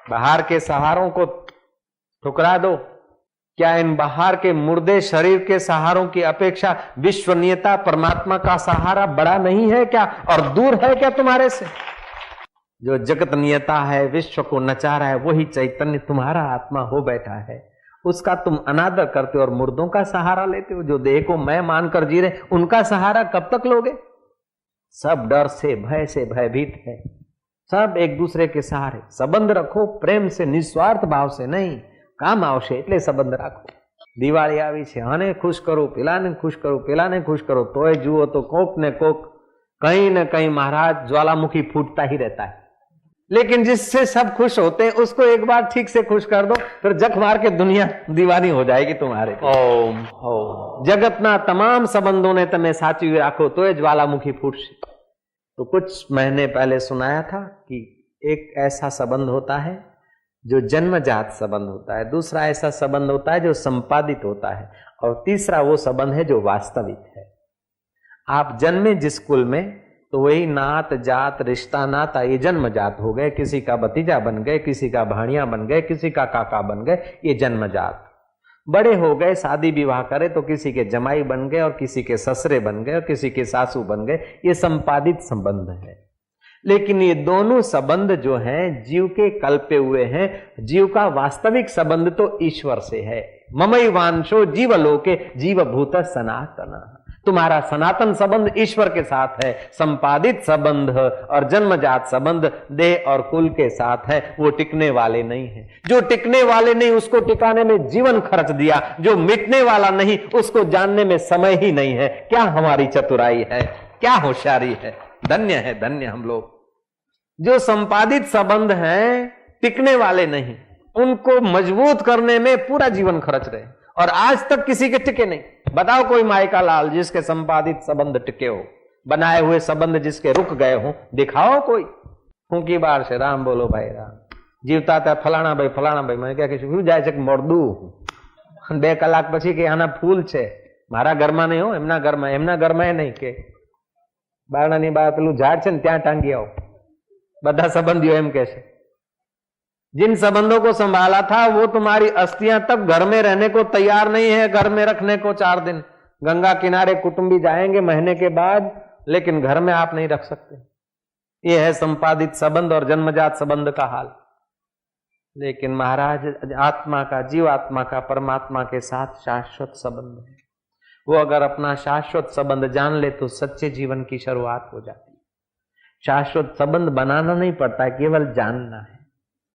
बाहर के सहारों को ठुकरा दो। क्या इन बाहर के मुर्दे शरीर के सहारों की अपेक्षा विश्वनीयता परमात्मा का सहारा बड़ा नहीं है क्या, और दूर है क्या तुम्हारे से? जो जगतनीयता है, विश्व को नचा रहा है, वही चैतन्य तुम्हारा आत्मा हो बैठा है। उसका तुम अनादर करते हो और मुर्दों का सहारा लेते हो। जो देह को मैं मानकर जी रहे, उनका सहारा कब तक लोगे? सब डर से, भय से भयभीत है। सब एक दूसरे के सहारे। संबंध रखो प्रेम से, निस्वार्थ भाव से नहीं। કામ આવશે એટલે સંબંધ રાખો। દિવાળી આવી છે, આને ખુશ કરો, પેલાને ખુશ કરો, પેલાને ખુશ કરો, તોય જુઓ તો કોક ને કોક कहीं न कहीं महाराज ज्वालामुखी फूटता ही रहता है। लेकिन जिससे सब खुश होते हैं उसको एक बार ठीक से खुश कर दो, फिर जख मार के दुनिया दीवानी हो जाएगी तुम्हारे। ओम ओम। जगतना तमाम संबंधों ने तमें साचवी राखो तो ज्वालामुखी फूटशे। तो कुछ महीने पहले सुनाया था कि एक ऐसा संबंध होता है जो जन्मजात संबंध होता है, दूसरा ऐसा संबंध होता है जो संपादित होता है, और तीसरा वो संबंध है जो वास्तविक है। आप जन्मे जिस कुल में तो वही नात जात रिश्ता नाता ये जन्मजात हो गए। किसी का भतीजा बन गए, किसी का भाणिया बन गए, किसी का काका बन गए, ये जन्मजात। बड़े हो गए, शादी विवाह करे तो किसी के जमाई बन गए और किसी के ससरे बन गए और किसी के सासू बन गए, ये संपादित संबंध है। लेकिन ये दोनों संबंध जो हैं जीव के कल्पे हुए हैं। जीव का वास्तविक संबंध तो ईश्वर से है। ममैवांशो जीवलोके जीवभूत सनातन। तुम्हारा सनातन संबंध ईश्वर के साथ है। संपादित संबंध और जन्मजात संबंध देह और कुल के साथ है, वो टिकने वाले नहीं है। जो टिकने वाले नहीं उसको टिकाने में जीवन खर्च दिया, जो मिटने वाला नहीं उसको जानने में समय ही नहीं है। क्या हमारी चतुराई है, क्या होशियारी है। धन्य है, धन्य हम लोग। जो संपादित संबंध हैं टिकने वाले नहीं, उनको मजबूत करने में पूरा जीवन खर्च रहे और आज तक किसी के टिके नहीं। बताओ कोई मायका लाल जिसके संपादित संबंध टिके हो, बनाए हुए संबंध जिसके रुक गए हो, दिखाओ कोई। फूंकी बार से राम बोलो भाई राम। जीवता था फलाना भाई मैं क्या कहूं જાય છે મોરદું 2 કલાક પછી કે આના ફૂલ છે મારા ઘરમાં નહીં હો, એમના ઘરમાં નહીં કે બારણાની બહાર પેલું ઝાડ છે ને ત્યાં ટાંગી આવો। બધા સંબંધીઓ એમ કહે છે। जिन संबंधों को संभाला था वो तुम्हारी अस्थियां तक घर में रहने को तैयार नहीं है, घर में रखने को 4 दिन। गंगा किनारे कुटुंबी जाएंगे महीने के बाद, लेकिन घर में आप नहीं रख सकते। ये है संपादित संबंध और जन्मजात संबंध का हाल। लेकिन महाराज आत्मा का, जीवात्मा का परमात्मा के साथ शाश्वत संबंध है। वो अगर अपना शाश्वत संबंध जान ले तो सच्चे जीवन की शुरुआत हो जाती है। शाश्वत संबंध बनाना नहीं पड़ता है, केवल जानना है।